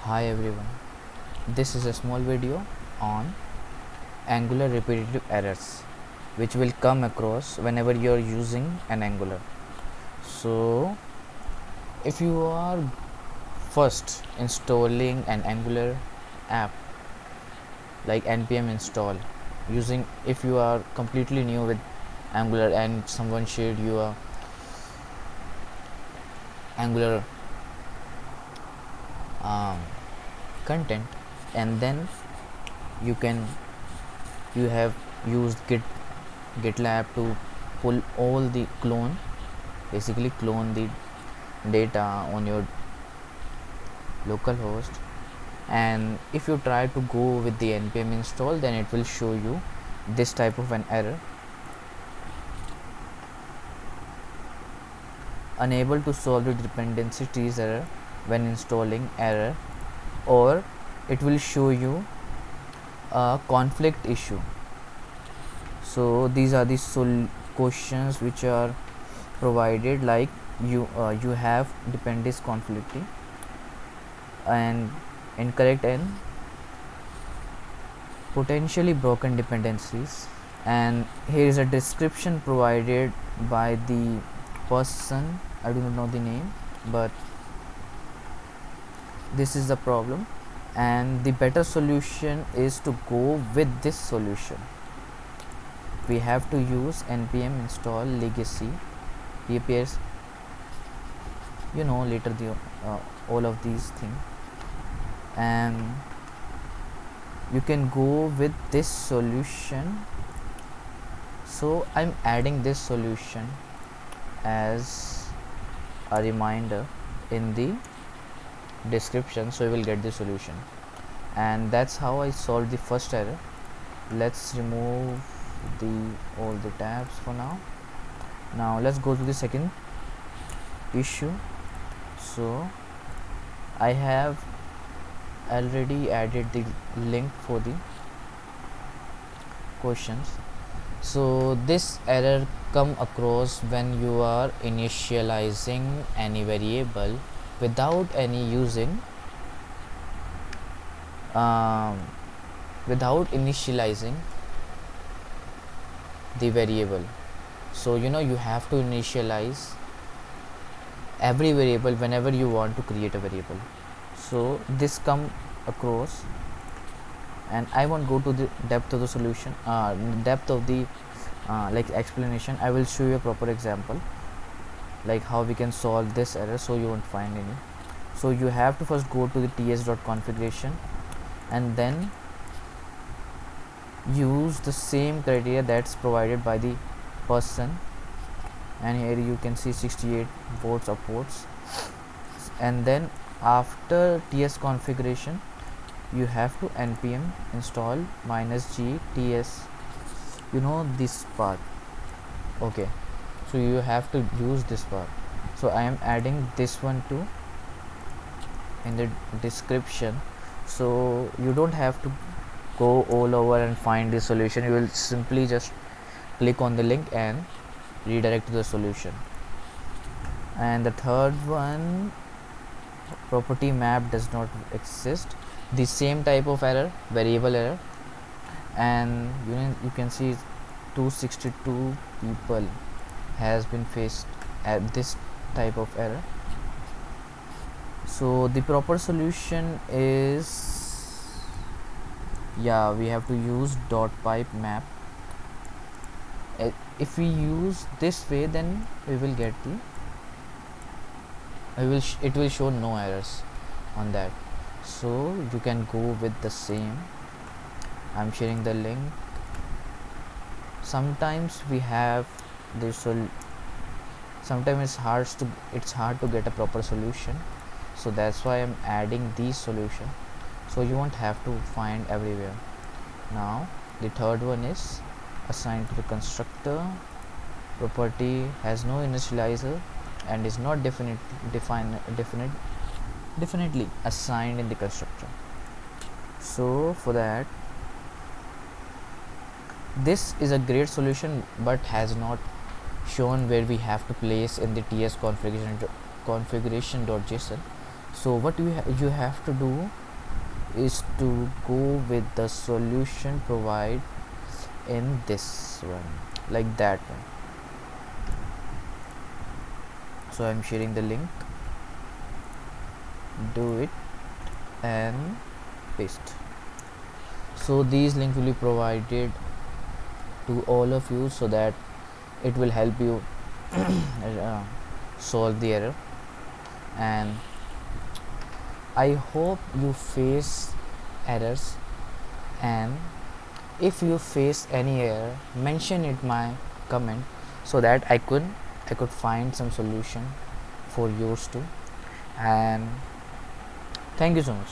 Hi everyone, this is a small video on Angular repetitive errors which will come across whenever you are using an Angular. So if you are first installing an Angular app like npm install using, if you are completely new with Angular and someone shared you a Angular content, and then you have used GitLab to pull all the basically clone the data on your localhost, and if you try to go with the npm install, then it will show you this type of an error: unable to solve the dependency trees error when installing error, or it will show you a conflict issue. So these are the questions which are provided, like you have dependency conflicting and incorrect and potentially broken dependencies, and here is a description provided by the person. I do not know the name, but this is the problem, and the better solution is to go with this solution. We have to use npm install legacy. He appears, later the all of these things, and you can go with this solution. So I'm adding this solution as a reminder in the description, so you will get the solution. And that's how I solved the first error. Let's remove all the tabs for now. Now let's go to the second issue. So I have already added the link for the questions. So this error come across when you are initializing any variable without without initializing the variable. So you have to initialize every variable whenever you want to create a variable. So this come across, and I won't go to the depth of the solution, depth of the like explanation. I will show you a proper example like how we can solve this error, so you won't find any. So you have to first go to the ts.configuration and then use the same criteria that's provided by the person, and here you can see 68 ports of ports. And then after ts configuration you have to npm install -g ts, this part. Okay, so you have to use this part. So I am adding this one too in the description, so you don't have to go all over and find the solution. You will simply just click on the link and redirect to the solution. And the third one, property map does not exist, the same type of error, variable error, and you can see 262 people has been faced at this type of error. So the proper solution is, we have to use .pipe map. If we use this way, then we will get it will show no errors on that. So you can go with the same. I'm sharing the link. Sometimes we have this, sometimes it's hard to get a proper solution, so that's why I'm adding these solution, so you won't have to find everywhere. Now the third one is assigned to the constructor. Property has no initializer and is not definitely assigned in the constructor. So for that, this is a great solution but has not shown where we have to place in the ts configuration.json. So what you have to do is to go with the solution provided in this one, like that one. So I'm sharing the link, do it and paste. So these links will be provided to all of you so that it will help you solve the error. And I hope you face errors, and if you face any error, mention it my comment so that I could find some solution for yours too. And thank you so much.